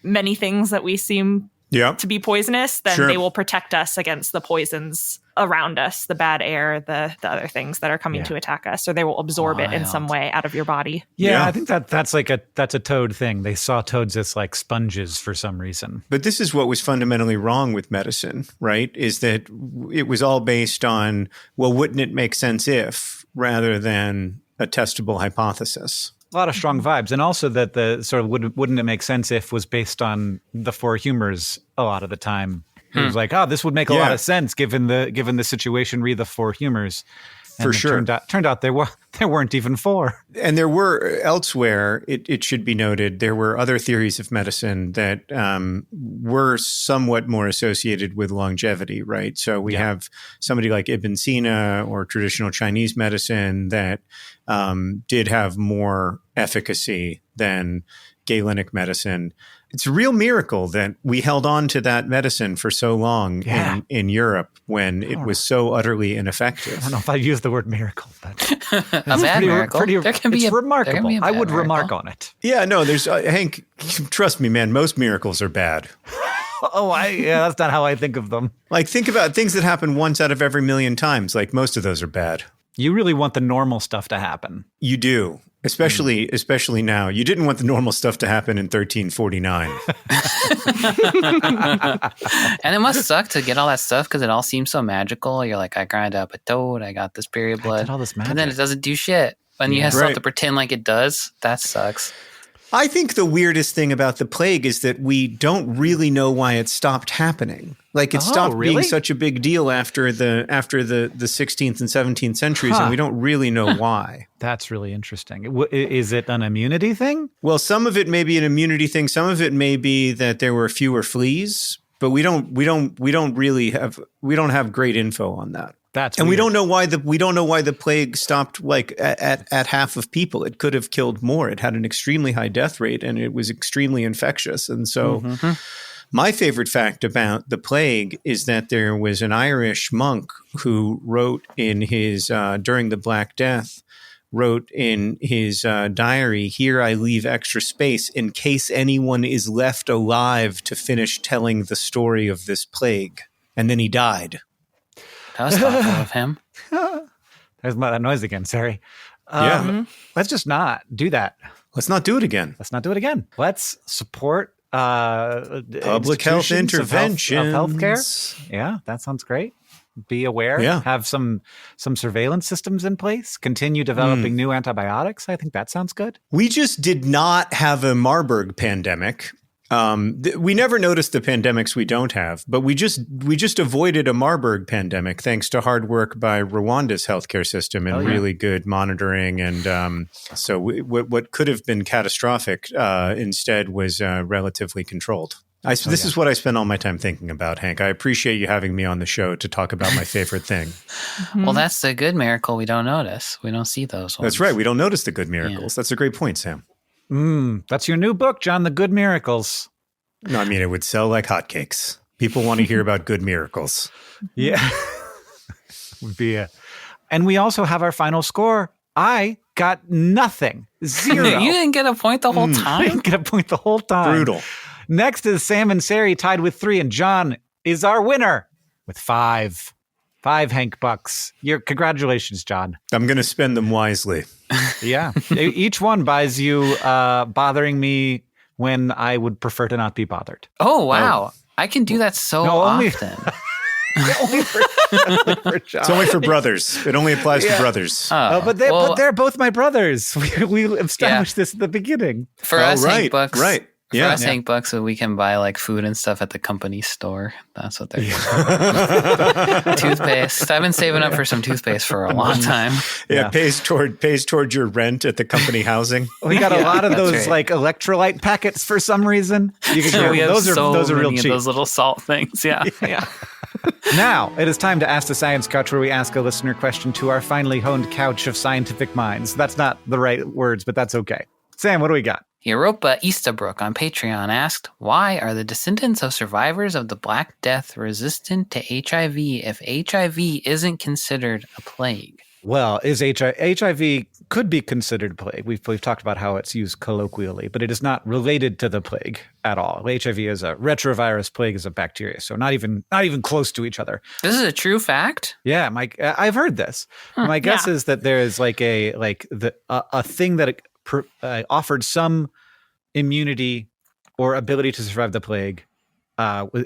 many things that we seem to be poisonous, then they will protect us against the poisons around us, the bad air, the other things that are coming to attack us, or they will absorb it in some way out of your body. Yeah, I think that's a toad thing. They saw toads as like sponges for some reason. But this is what was fundamentally wrong with medicine, right? Is that it was all based on, well, wouldn't it make sense if, rather than a testable hypothesis. A lot of strong vibes. And also that the sort of wouldn't it make sense if was based on the four humors a lot of the time. It was like, this would make a lot of sense given the situation, read the four humors. And for sure. Turned out there weren't even four. And there were elsewhere, it should be noted, there were other theories of medicine that were somewhat more associated with longevity, right? So we have somebody like Ibn Sina or traditional Chinese medicine that did have more efficacy than Galenic medicine. It's a real miracle that we held on to that medicine for so long in Europe when it was so utterly ineffective. I don't know if I use the word miracle, but a bad miracle. It's remarkable. I would remark on it. Yeah, no, there's Hank, trust me, man, most miracles are bad. That's not how I think of them. Like, think about things that happen once out of every million times. Like, most of those are bad. You really want the normal stuff to happen. You do. Especially now. You didn't want the normal stuff to happen in 1349. And it must suck to get all that stuff because it all seems so magical. You're like, I grind up a toad, I got this period blood. I did all this magic. And then it doesn't do shit. And you have to pretend like it does. That sucks. I think the weirdest thing about the plague is that we don't really know why it stopped happening. Like it stopped being such a big deal after the 16th and 17th centuries, and we don't really know why. That's really interesting. Is it an immunity thing? Well, some of it may be an immunity thing. Some of it may be that there were fewer fleas, but we don't have great info on that. And we don't know why the plague stopped like at half of people. It could have killed more. It had an extremely high death rate and it was extremely infectious. And so my favorite fact about the plague is that there was an Irish monk who wrote in his during the Black Death, wrote in his diary, "Here I leave extra space in case anyone is left alive to finish telling the story of this plague." And then he died. That was thoughtful of him. There's that noise again. Sorry. Let's just not do that. Let's not do it again. Let's support public health interventions of healthcare. Yeah, that sounds great. Be aware. Yeah. Have some surveillance systems in place. Continue developing new antibiotics. I think that sounds good. We just did not have a Marburg pandemic. We never noticed the pandemics we don't have, but we just avoided a Marburg pandemic thanks to hard work by Rwanda's healthcare system and really good monitoring. And so what could have been catastrophic instead was relatively controlled. This is what I spend all my time thinking about, Hank. I appreciate you having me on the show to talk about my favorite thing. Well, that's the good miracle we don't notice. We don't see those ones. That's right. We don't notice the good miracles. That's a great point, Sam. That's your new book, John, The Good Miracles. No, I mean, it would sell like hotcakes. People want to hear about good miracles. Yeah. And we also have our final score. I got nothing. 0. You didn't get a point the whole time? I didn't get a point the whole time. Brutal. Next is Sam and Sari tied with 3, and John is our winner with 5. 5 Hank bucks. Congratulations, John. I'm going to spend them wisely. Yeah. Each one buys you bothering me when I would prefer to not be bothered. Oh, wow. I can do that often. Only for John. It's only for brothers. It only applies to brothers. But they're both my brothers. We established this at the beginning. For us, Hank bucks. Right. For us, Hank bucks, so we can buy like food and stuff at the company store. That's what they're doing. Toothpaste. I've been saving up for some toothpaste for a long time. Yeah, pays toward your rent at the company housing. We got a lot of those like electrolyte packets for some reason. You can we have those are real cheap. Those little salt things. Yeah. Now it is time to ask the Science Couch, where we ask a listener question to our finely honed couch of scientific minds. That's not the right words, but that's okay. Sam, what do we got? Europa Eastabrook on Patreon asked, why are the descendants of survivors of the Black Death resistant to HIV if HIV isn't considered a plague? Well, is HIV could be considered a plague. We've talked about how it's used colloquially, but it is not related to the plague at all. HIV is a retrovirus, plague is a bacteria, so not even close to each other. This is a true fact? Yeah, I've heard this. My guess is that there is like a thing that offered some immunity or ability to survive the plague.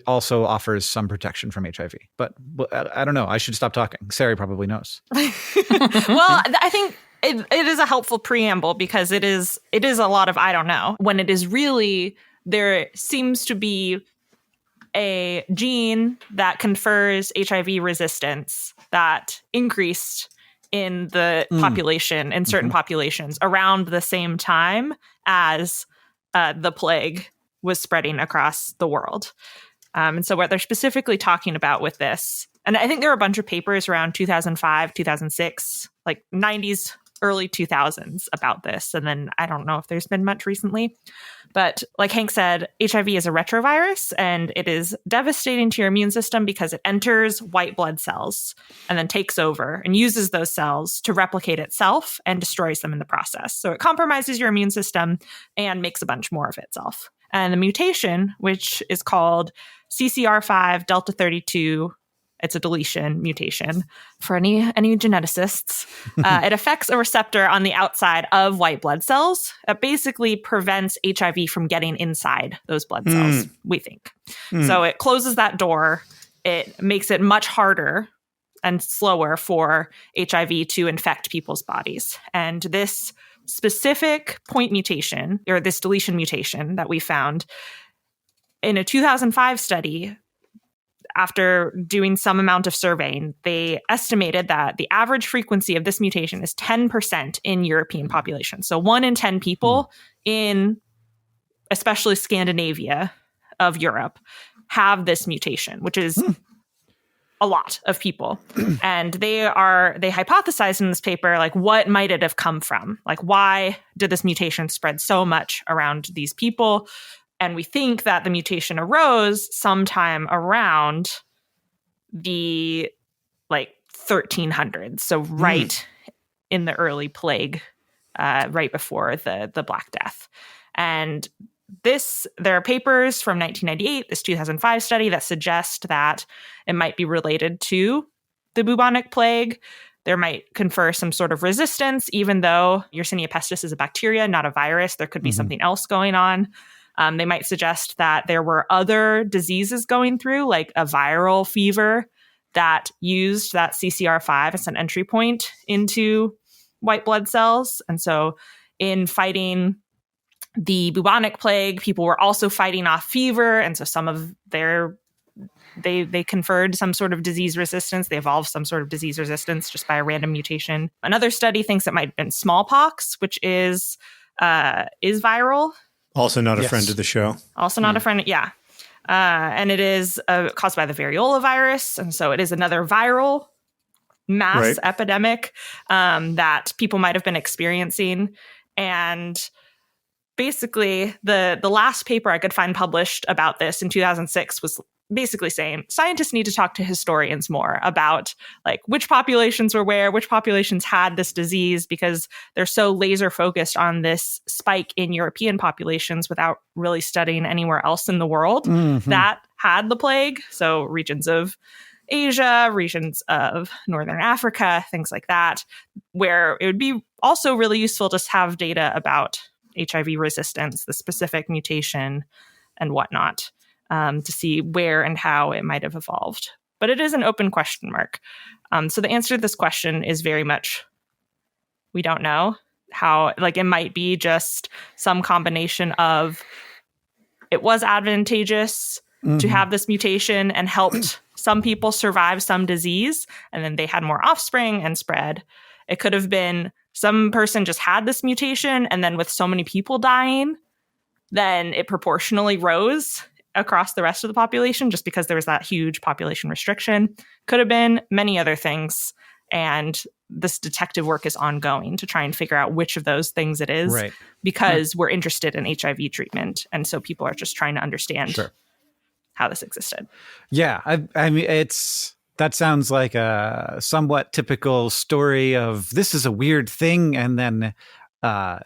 Also offers some protection from HIV, but I don't know. I should stop talking. Sari probably knows. Well, I think it is a helpful preamble because it is a lot of I don't know when it is really there seems to be a gene that confers HIV resistance that increased in the population in certain populations around the same time as the plague was spreading across the world. And so what they're specifically talking about with this, and I think there are a bunch of papers around 2005, 2006, like 90s, early 2000s about this. And then I don't know if there's been much recently. But like Hank said, HIV is a retrovirus, and it is devastating to your immune system because it enters white blood cells and then takes over and uses those cells to replicate itself and destroys them in the process. So it compromises your immune system and makes a bunch more of itself. And the mutation, which is called CCR5 delta 32, it's a deletion mutation for any geneticists. It affects a receptor on the outside of white blood cells. It basically prevents HIV from getting inside those blood cells, we think. So it closes that door. It makes it much harder and slower for HIV to infect people's bodies. And this specific point mutation, or this deletion mutation that we found in a 2005 study, after doing some amount of surveying, they estimated that the average frequency of this mutation is 10% in European population. So 1 in 10 people in especially Scandinavia of Europe have this mutation, which is a lot of people. And they hypothesized in this paper, like, what might it have come from? Like, why did this mutation spread so much around these people? And we think that the mutation arose sometime around the 1300s. So right in the early plague, right before the Black Death. And there are papers from 1998, this 2005 study that suggest that it might be related to the bubonic plague. There might confer some sort of resistance, even though Yersinia pestis is a bacteria, not a virus. There could be something else going on. They might suggest that there were other diseases going through, like a viral fever that used that CCR5 as an entry point into white blood cells. And so in fighting the bubonic plague, people were also fighting off fever. And so some of they conferred some sort of disease resistance. They evolved some sort of disease resistance just by a random mutation. Another study thinks it might have been smallpox, which is viral. Also not a friend of the show. Also not a friend. Yeah. And it is caused by the variola virus. And so it is another viral mass epidemic that people might have been experiencing. And basically, the last paper I could find published about this in 2006 was basically saying scientists need to talk to historians more about which populations were where, which populations had this disease, because they're so laser focused on this spike in European populations without really studying anywhere else in the world that had the plague. So regions of Asia, regions of Northern Africa, things like that, where it would be also really useful to have data about HIV resistance, the specific mutation and whatnot. To see where and how it might have evolved. But it is an open question mark. So the answer to this question is very much, we don't know how, it might be just some combination of it was advantageous to have this mutation and helped some people survive some disease, and then they had more offspring and spread. It could have been some person just had this mutation, and then with so many people dying, then it proportionally rose across the rest of the population just because there was that huge population restriction. Could have been many other things. And this detective work is ongoing to try and figure out which of those things it is, because we're interested in HIV treatment. And so people are just trying to understand how this existed. Yeah. I mean, it's That sounds like a somewhat typical story of this is a weird thing, and then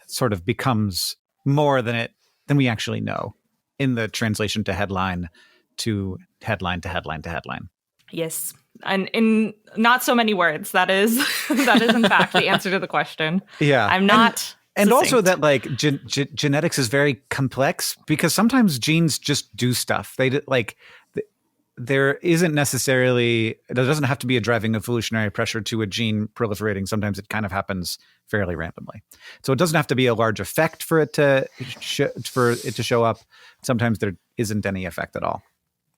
sort of becomes more than we actually know in the translation to headline to headline to headline to headline. Yes. And in not so many words, that is in fact the answer to the question. Yeah. I'm not and also that like genetics is very complex because sometimes genes just do stuff. They like there isn't necessarily, there doesn't have to be a driving evolutionary pressure to a gene proliferating. Sometimes it kind of happens fairly randomly. So it doesn't have to be a large effect for it to show up. Sometimes there isn't any effect at all.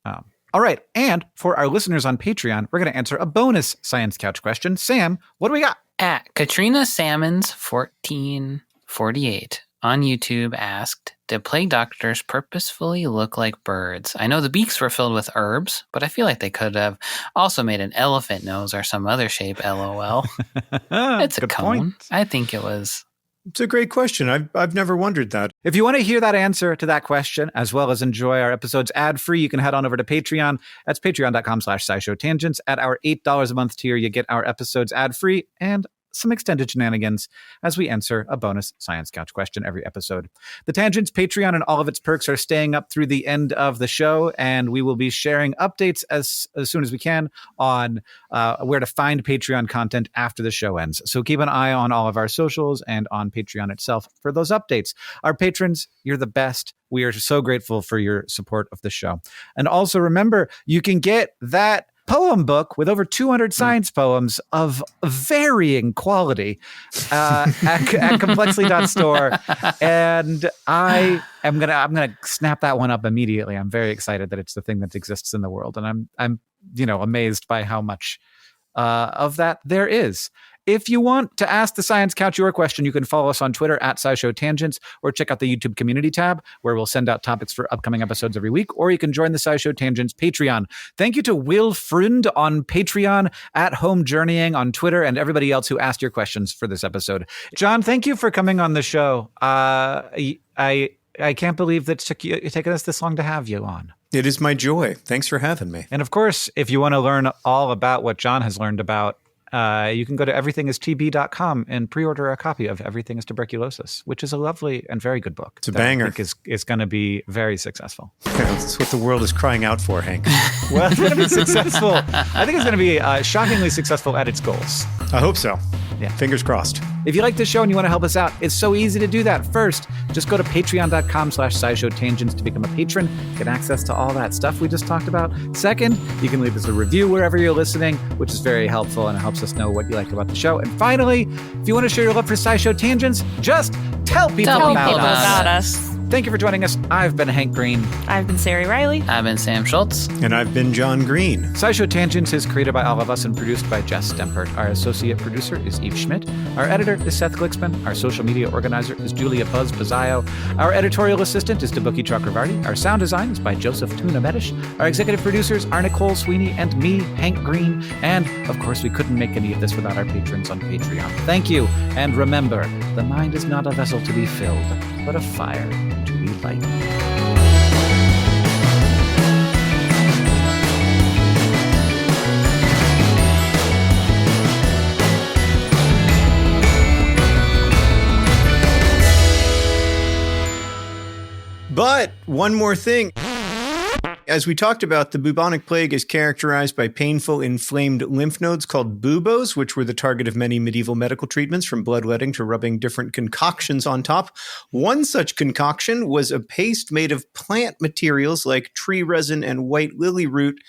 All right. And for our listeners on Patreon, we're going to answer a bonus Science Couch question. Sam, what do we got? At Katrina Salmons 1448 on YouTube asked, did plague doctors purposefully look like birds? I know the beaks were filled with herbs, but I feel like they could have also made an elephant nose or some other shape, LOL. It's a cone. Point. I think it was. It's a great question. I've never wondered that. If you want to hear that answer to that question, as well as enjoy our episodes ad-free, you can head on over to Patreon. That's patreon.com/SciShow Tangents. At our $8 a month tier, you get our episodes ad-free and some extended shenanigans as we answer a bonus Science Couch question every episode. The Tangents Patreon and all of its perks are staying up through the end of the show, and we will be sharing updates as soon as we can on where to find Patreon content after the show ends. So keep an eye on all of our socials and on Patreon itself for those updates. Our patrons, you're the best. We are so grateful for your support of the show. And also remember, you can get that poem book with over 200 science poems of varying quality at complexly.store. And I'm gonna snap that one up immediately. I'm very excited that it's the thing that exists in the world. And I'm amazed by how much of that there is. If you want to ask the Science Couch your question, you can follow us on Twitter at SciShow Tangents, or check out the YouTube community tab where we'll send out topics for upcoming episodes every week, or you can join the SciShow Tangents Patreon. Thank you to Will Frund on Patreon, at Home Journeying on Twitter, and everybody else who asked your questions for this episode. John, thank you for coming on the show. I can't believe that it's taken us this long to have you on. It is my joy. Thanks for having me. And of course, if you want to learn all about what John has learned about, you can go to everythingistb.com and pre-order a copy of Everything is Tuberculosis, which is a lovely and very good book. It's a banger. I think is going to be very successful. That's what the world is crying out for, Hank. Well, it's going to be successful. I think it's going to be shockingly successful at its goals. I hope so. Yeah. Fingers crossed. If you like this show and you want to help us out, it's so easy to do that. First, just go to patreon.com/SciShow Tangents to become a patron. Get access to all that stuff we just talked about. Second, you can leave us a review wherever you're listening, which is very helpful and it helps us know what you like about the show. And finally, if you want to share your love for SciShow Tangents, just tell people about us. Thank you for joining us. I've been Hank Green. I've been Sari Riley. I've been Sam Schultz. And I've been John Green. SciShow Tangents is created by all of us and produced by Jess Stempert. Our associate producer is Eve Schmidt. Our editor is Seth Glicksman. Our social media organizer is Julia Buzz Pizzaio. Our editorial assistant is Debuki Chakravarti. Our sound design is by Joseph Tuna Medish. Our executive producers are Nicole Sweeney and me, Hank Green. And, of course, we couldn't make any of this without our patrons on Patreon. Thank you. And remember, the mind is not a vessel to be filled, but a fire to be lighted. But one more thing. As we talked about, the bubonic plague is characterized by painful, inflamed lymph nodes called buboes, which were the target of many medieval medical treatments, from bloodletting to rubbing different concoctions on top. One such concoction was a paste made of plant materials like tree resin and white lily root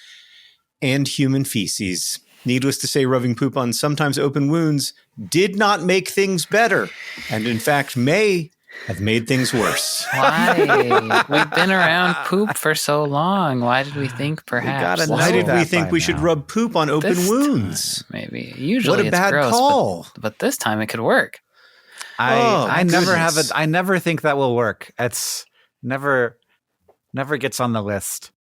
and human feces. Needless to say, rubbing poop on sometimes open wounds did not make things better, and in fact may have made things worse. Why? We've been around poop for so long. Why did we think perhaps? Why did we think we should rub poop on open wounds? Maybe. Usually what a bad gross, call. But this time it could work. I never think that will work. It's never gets on the list.